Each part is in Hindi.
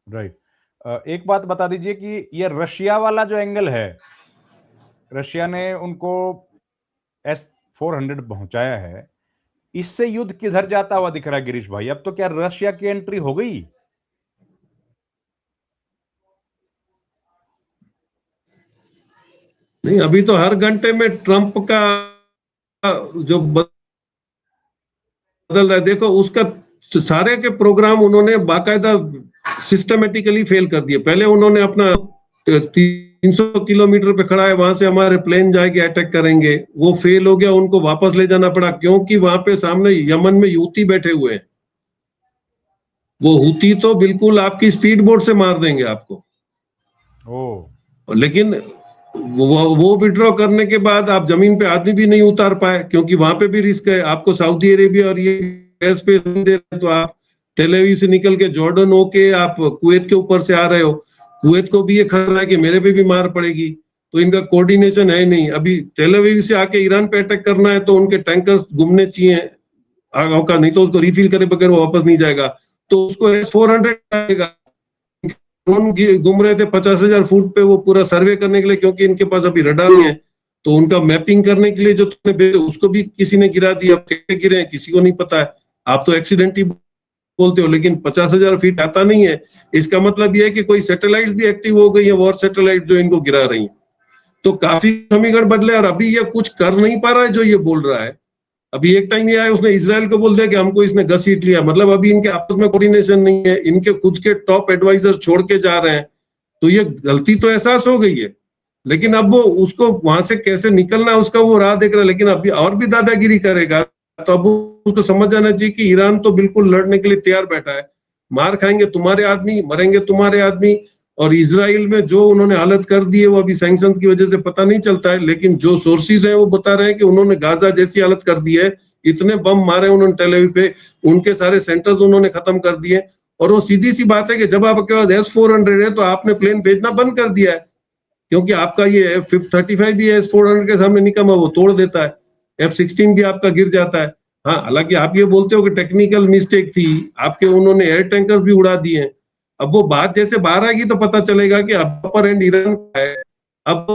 राइट। एक बात बता दीजिए कि ये रशिया वाला जो एंगल है, रशिया ने उनको S-400 पहुंचाया है, इससे युद्ध किधर जाता हुआ दिख रहा है गिरीश भाई? अब तो क्या रशिया की एंट्री हो गई? नहीं, अभी तो हर घंटे में ट्रंप का जो बदल रहा है, देखो उसका सारे के प्रोग्राम उन्होंने बाकायदा सिस्टमेटिकली फेल कर दिए। पहले उन्होंने अपना 300 किलोमीटर पे खड़ा है, वहां से हमारे प्लेन जाएंगे अटैक करेंगे, वो फेल हो गया, उनको वापस ले जाना पड़ा क्योंकि वहां पे सामने यमन में यूती बैठे हुए हैं। वो हुती तो बिल्कुल आपकी स्पीड बोट से मार देंगे आपको। लेकिन वो विड्रॉ करने के बाद आप जमीन पे आदमी भी नहीं उतार पाए क्योंकि वहां पे भी रिस्क है। आपको सऊदी अरेबिया और ये एयर स्पेस नहीं दे रहे, तो आप तेल अवीव से निकल के जॉर्डन होके आप कुवैत के ऊपर से आ रहे हो। कुवैत को भी ये खतरा है कि मेरे पे भी मार पड़ेगी, तो इनका कोऑर्डिनेशन है नहीं। अभी तेल अवीव से आके ईरान पे अटैक करना है तो उनके टैंकर्स घूमने चाहिए का, नहीं तो उसको रिफिल करे बगैर वो वापस नहीं जाएगा। तो उसको S-400 आएगा। ड्रोन घूम रहे थे 50,000 फुट पे वो पूरा सर्वे करने के लिए, क्योंकि इनके पास अभी रडार नहीं है, तो उनका मैपिंग करने के लिए जो तुमने भेजे उसको भी किसी ने गिरा दिया। अब कैसे गिरे हैं किसी को नहीं पता है। आप तो एक्सीडेंट ही बोलते हो, लेकिन 50,000 फीट आता नहीं है। इसका मतलब ये है कि कोई सैटेलाइट भी एक्टिव हो गई है, वॉर सैटेलाइट जो इनको गिरा रही है। तो काफी समीकरण बदले और अभी ये कुछ कर नहीं पा रहा है जो ये बोल रहा है। अभी एक टाइम ये आया उसने इजराइल को बोल दिया कि हमको इसने घसीट लिया, मतलब अभी इनके आपस में कोऑर्डिनेशन नहीं है, इनके खुद के टॉप एडवाइजर छोड़ के जा रहे हैं। तो ये गलती तो एहसास हो गई है, लेकिन अब वो उसको वहां से कैसे निकलना है उसका वो राह देख रहा है। लेकिन अभी और भी दादागिरी करेगा तो अब उसको समझ जाना चाहिए कि ईरान तो बिल्कुल लड़ने के लिए तैयार बैठा है। मार खाएंगे तुम्हारे आदमी, मरेंगे तुम्हारे आदमी। और इजराइल में जो उन्होंने हालत कर दी है वो अभी सैंक्शन की वजह से पता नहीं चलता है, लेकिन जो सोर्सेज हैं वो बता रहे हैं कि उन्होंने गाजा जैसी हालत कर दी है। इतने बम मारे उन्होंने टेल अवीव पे, उनके सारे सेंटर्स उन्होंने खत्म कर दिए। और वो सीधी सी बात है कि जब आपके पास S-400 है तो आपने प्लेन भेजना बंद कर दिया है, क्योंकि आपका ये F-35 भी S-400 के सामने निकम्मा, वो तोड़ देता है। F-16 भी आपका गिर जाता है। हाँ, हालांकि आप ये बोलते हो कि टेक्निकल मिस्टेक थी आपके, उन्होंने एयर टैंकर्स भी उड़ा दिए हैं। अब वो बात जैसे बाहर आएगी तो पता चलेगा कि अपर एंड ईरान का है। अब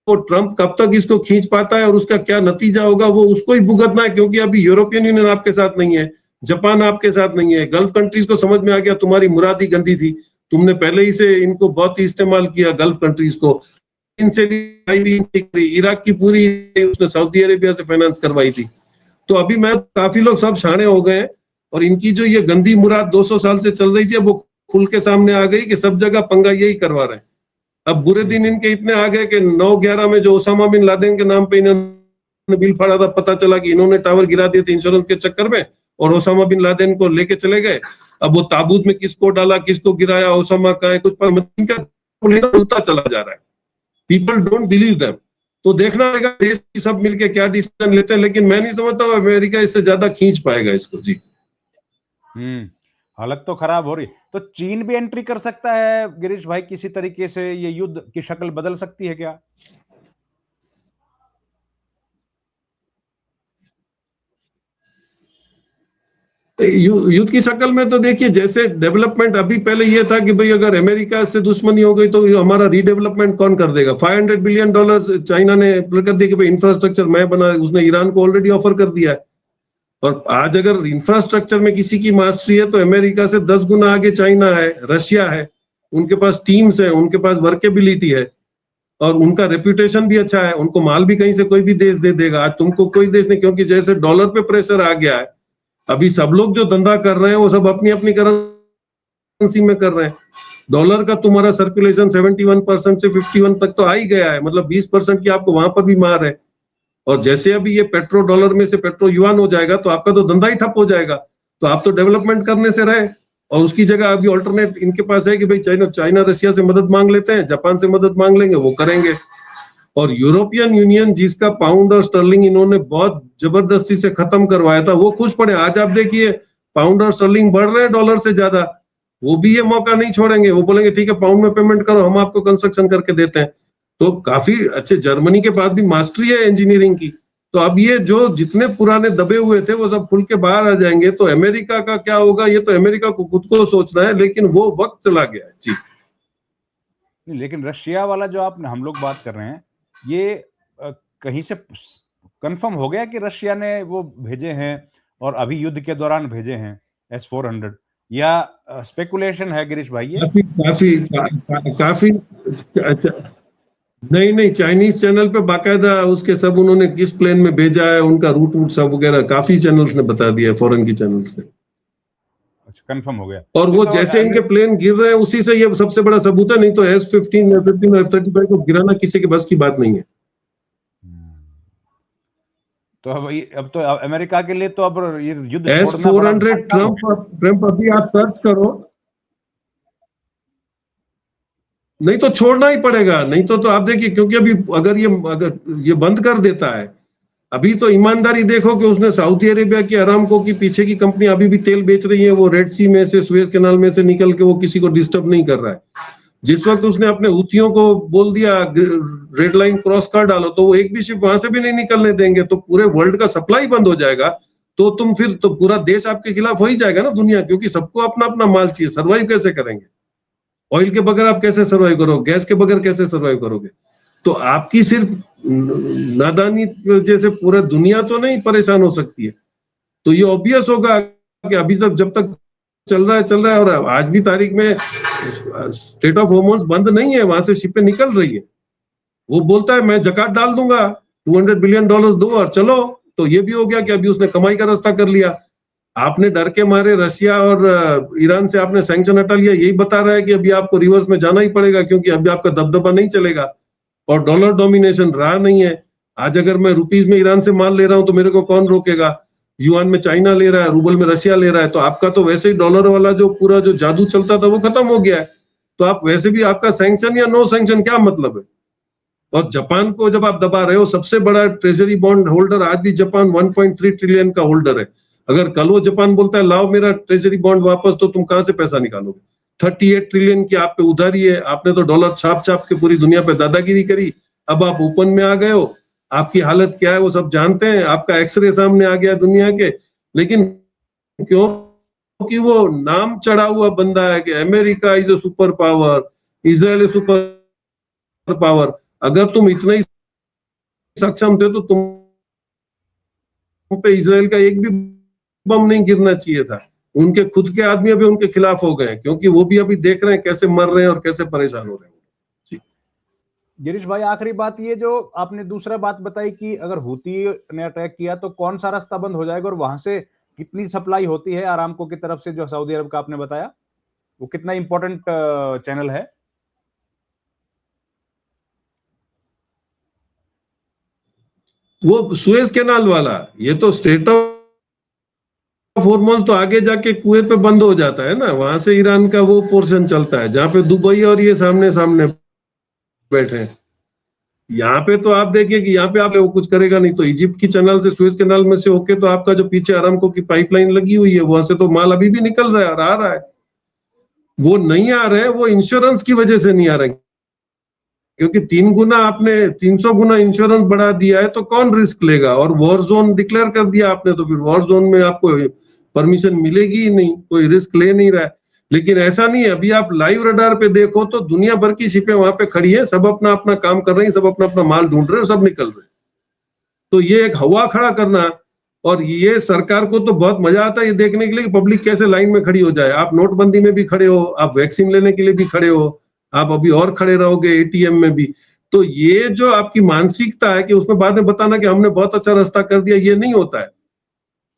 वो ट्रंप कब तक इसको खींच पाता है और उसका क्या नतीजा होगा वो उसको ही भुगतना है, क्योंकि अभी यूरोपियन यूनियन आपके साथ नहीं है, जापान आपके साथ नहीं है। गल्फ कंट्रीज को समझ में आ गया तुम्हारी मुरादी गंदी थी, तुमने पहले ही से इनको बहुत ही इस्तेमाल किया गल्फ कंट्रीज को। इनसे इराक की पूरी उसने सऊदी अरेबिया से फाइनेंस करवाई थी। तो अभी मैं काफी लोग सब शाणे हो गए हैं और इनकी जो ये गंदी मुराद 200 साल से चल रही थी वो खुल के सामने आ गई कि सब जगह पंगा यही करवा रहे हैं। अब बुरे दिन इनके इतने आ गए कि 9/11 में जो ओसामा बिन लादेन के नाम पे इन्होंने बिल फाड़ा था, पता चला कि इन्होंने टावर गिरा दिए थे इंश्योरेंस के चक्कर में और ओसामा बिन लादेन को लेके चले गए। अब वो ताबूत में किसको डाला, किसको गिराया, ओसामा का है, कुछ इनका उल्टा चला जा रहा है। People don't believe them. तो देखना पड़ेगा देश की सब मिलके क्या डिसीजन लेते हैं, लेकिन मैं नहीं समझता हूँ अमेरिका इससे ज्यादा खींच पाएगा इसको। जी हालत तो खराब हो रही। तो चीन भी एंट्री कर सकता है गिरीश भाई, किसी तरीके से ये युद्ध की शक्ल बदल सकती है क्या? युद्ध की शक्ल में तो देखिए जैसे डेवलपमेंट अभी, पहले ये था कि भाई अगर अमेरिका से दुश्मनी हो गई तो हमारा रीडेवलपमेंट कौन कर देगा। $500 बिलियन चाइना ने कर दिया कि भाई इंफ्रास्ट्रक्चर मैं बना, उसने ईरान को ऑलरेडी ऑफर कर दिया है। और आज अगर इंफ्रास्ट्रक्चर में किसी की मास्टरी है तो अमेरिका से 10 गुना आगे चाइना है, रशिया है। उनके पास टीम्स है, उनके पास वर्केबिलिटी है और उनका रेपुटेशन भी अच्छा है। उनको माल भी कहीं से कोई भी देश दे देगा, आज तुमको कोई देश नहीं, क्योंकि जैसे डॉलर पे प्रेशर आ गया है, अभी सब लोग जो धंधा कर रहे हैं वो सब अपनी अपनी करेंसी में कर रहे हैं। डॉलर का तुम्हारा सर्कुलेशन 71% से 51 तक तो आ ही गया है, मतलब 20% की आपको वहां पर भी मार है। और जैसे अभी ये पेट्रो डॉलर में से पेट्रो युआन हो जाएगा तो आपका तो धंधा ही ठप हो जाएगा। तो आप तो डेवलपमेंट करने से रहे और उसकी जगह अभी ऑल्टरनेट इनके पास है कि भाई चाइना रशिया से मदद मांग लेते हैं, जापान से मदद मांग लेंगे, वो करेंगे। और यूरोपियन यूनियन जिसका पाउंड और स्टर्लिंग इन्होंने बहुत जबरदस्ती से खत्म करवाया था, वो खुश पड़े। आज आप देखिए पाउंड और स्टर्लिंग बढ़ रहे हैं डॉलर से ज्यादा। वो भी ये मौका नहीं छोड़ेंगे, वो बोलेंगे ठीक है पाउंड में पेमेंट करो, हम आपको कंस्ट्रक्शन करके देते हैं। तो काफी अच्छे, जर्मनी के पास भी मास्टरी है इंजीनियरिंग की। तो अब ये जो जितने पुराने दबे हुए थे वो सब खुल के बाहर आ जाएंगे। तो अमेरिका का क्या होगा, ये तो अमेरिका को खुद को सोचना है, लेकिन वो वक्त चला गया है जी। लेकिन रशिया वाला जो आप हम लोग बात कर रहे हैं, ये कहीं से कंफर्म हो गया कि रशिया ने वो भेजे हैं और अभी युद्ध के दौरान भेजे हैं S-400, या स्पेकुलेशन है गिरीश भाई ये? काफी काफी काफी अच्छा, नहीं चाइनीज चैनल पे बाकायदा उसके सब उन्होंने किस प्लेन में भेजा है, उनका रूट सब वगैरह काफी चैनल्स ने बता दिया, फॉरेन की चैनल्स ने। अच्छा, कंफर्म हो गया। और वो जैसे इनके प्लेन गिर रहे हैं उसी से ये सबसे बड़ा सबूत है, नहीं तो S-15 F-15 F-35 को गिराना किसी के बस की बात नहीं है। तो अब तो अमेरिका के लिए तो अब ये युद्ध S-400 ट्रम्प अभी आप सर्च करो, नहीं तो छोड़ना ही पड़ेगा, नहीं तो आप देखिए, क्योंकि अगर ये बंद कर देता है, अभी तो ईमानदारी देखो कि उसने सऊदी अरेबिया की अरामको की पीछे की कंपनी अभी भी तेल बेच रही है, वो रेड सी में से, सुएज कैनाल में से निकल के वो किसी को डिस्टर्ब नहीं कर रहा है। जिस वक्त उसने अपने हुतियों को बोल दिया रेड लाइन क्रॉस कर डालो, तो वो एक भी शिप वहां से भी नहीं निकलने देंगे, तो पूरे वर्ल्ड का सप्लाई बंद हो जाएगा। तो तुम फिर तो पूरा देश आपके खिलाफ हो ही जाएगा ना दुनिया, क्योंकि सबको अपना अपना माल चाहिए। सर्वाइव कैसे करेंगे? ऑयल के बगैर आप कैसे सर्वाइव करोगे? गैस के बगैर कैसे सर्वाइव करोगे? तो आपकी सिर्फ नादानी जैसे पूरा दुनिया तो नहीं परेशान हो सकती है। तो ये ऑब्वियस होगा कि अभी तक जब तक चल रहा है, और आज भी तारीख में स्टेट ऑफ हॉर्मोन्स बंद नहीं है, वहां से शिपें निकल रही है। वो बोलता है मैं जकात डाल दूंगा, $200 बिलियन दो और चलो। तो ये भी हो गया कि अभी उसने कमाई का रास्ता कर लिया। आपने डर के मारे रशिया और ईरान से आपने सैंक्शन हटा लिया, यही बता रहा है कि अभी आपको रिवर्स में जाना ही पड़ेगा, क्योंकि अभी आपका दबदबा नहीं चलेगा और डॉलर डोमिनेशन रहा नहीं है। आज अगर मैं रुपीज में ईरान से माल ले रहा हूं तो मेरे को कौन रोकेगा? युआन में चाइना ले रहा है, रूबल में रशिया ले रहा है, तो आपका तो वैसे ही डॉलर वाला जो पूरा जो जादू चलता था वो खत्म हो गया है। तो आप वैसे भी आपका सैंक्शन या नो सैंक्शन क्या मतलब है? और जापान को जब आप दबा रहे हो, सबसे बड़ा ट्रेजरी बॉन्ड होल्डर आज भी जापान 1.3 ट्रिलियन का होल्डर है। अगर कल वो जापान बोलता है लाओ मेरा ट्रेजरी बॉन्ड वापस, तो तुम कहां से पैसा निकालोगे? 38 ट्रिलियन की आप पे उधारी है। आपने तो डॉलर छाप छाप के पूरी दुनिया पे दादागिरी करी, अब आप ओपन में आ गए हो। आपकी हालत क्या है वो सब जानते हैं, आपका एक्सरे सामने आ गया दुनिया के। लेकिन क्योंकि वो नाम चढ़ा हुआ बंदा है कि America is a super power, Israel is super power. अगर तुम इतने ही सक्षम थे तो तुम पे इजराइल का एक भी बम नहीं गिरना चाहिए था। उनके खुद के आदमी अभी उनके खिलाफ हो गए, क्योंकि वो भी अभी देख रहे हैं कैसे मर रहे हैं और कैसे परेशान हो रहे हैं। गिरीश भाई, आखिरी बात ये जो आपने दूसरा बात बताई कि अगर हूती ने अटैक किया तो कौन सा रास्ता बंद हो जाएगा और वहां से कितनी सप्लाई होती है आरामको की तरफ से, जो सऊदी अरब का आपने बताया, वो कितना इंपॉर्टेंट चैनल है? वो सुएज कैनाल वाला, ये तो स्टेट ऑफ हॉर्मोन्स तो आगे जाके कुवैत पे बंद हो जाता है ना, वहां से ईरान का वो पोर्शन चलता है जहां पे दुबई और ये सामने सामने बैठे हैं। यहाँ पे तो आप देखिए कि यहाँ पे आप वो कुछ करेगा नहीं, तो इजिप्ट की चैनल से सुएज कैनाल में से होके तो आपका जो पीछे आरामको की पाइपलाइन लगी हुई है वहां से तो माल अभी भी निकल रहा है और आ रहा है। वो नहीं आ रहे, वो इंश्योरेंस की वजह से नहीं आ रहे, क्योंकि 300 गुना इंश्योरेंस बढ़ा दिया है, तो कौन रिस्क लेगा? और वॉर जोन डिक्लेयर कर दिया आपने, तो फिर वॉर जोन में आपको परमिशन मिलेगी ही नहीं, कोई रिस्क ले नहीं रहा है। लेकिन ऐसा नहीं है, अभी आप लाइव रडार पे देखो तो दुनिया भर की शिपें वहां पे खड़ी है, सब अपना अपना काम कर रही है, सब अपना अपना माल ढूंढ रहे हैं, सब निकल रहे हैं। तो ये एक हवा खड़ा करना, और ये सरकार को तो बहुत मजा आता है ये देखने के लिए कि पब्लिक कैसे लाइन में खड़ी हो जाए। आप नोटबंदी में भी खड़े हो, आप वैक्सीन लेने के लिए भी खड़े हो, आप अभी और खड़े रहोगे एटीएम में भी। तो ये जो आपकी मानसिकता है कि उसमें बाद में बताना कि हमने बहुत अच्छा रास्ता कर दिया, ये नहीं होता है।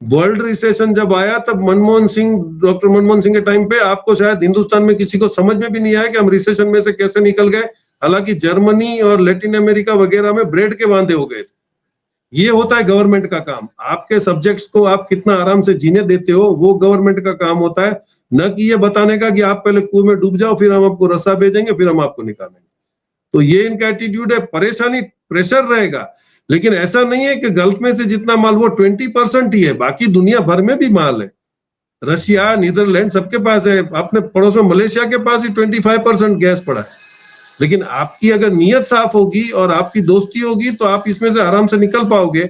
वर्ल्ड रिसेशन जब आया तब डॉक्टर मनमोहन सिंह के टाइम पे आपको शायद हिंदुस्तान में किसी को समझ में भी नहीं आया कि हम रिसेशन में से कैसे निकल गए। हालांकि जर्मनी और लैटिन अमेरिका वगैरह में ब्रेड के वांदे हो गए थे। ये होता है गवर्नमेंट का काम, आपके सब्जेक्ट्स को आप कितना आराम से जीने देते हो वो गवर्नमेंट का काम होता है, न कि ये बताने का कि आप पहले कुएं में डूब जाओ फिर हम आपको रास्ता भेजेंगे फिर हम आपको निकालेंगे। तो ये इनका एटीट्यूड है। परेशानी प्रेशर रहेगा, लेकिन ऐसा नहीं है कि गल्फ में से जितना माल वो 20% ही है, बाकी दुनिया भर में भी माल है। रशिया, नीदरलैंड सबके पास है, अपने पड़ोस में मलेशिया के पास ही 25% गैस पड़ा है। लेकिन आपकी अगर नीयत साफ होगी और आपकी दोस्ती होगी तो आप इसमें से आराम से निकल पाओगे।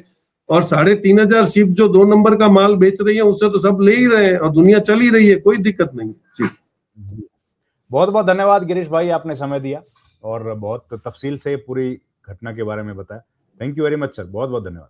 और 3,500 शिप जो 2 नंबर का माल बेच रही है उससे तो सब ले ही रहे हैं और दुनिया चल ही रही है, कोई दिक्कत नहीं। जी जी। बहुत बहुत धन्यवाद गिरीश भाई, आपने समय दिया और बहुत तफसील से पूरी घटना के बारे में बताया। Thank you very much sir, बहुत बहुत धन्यवाद।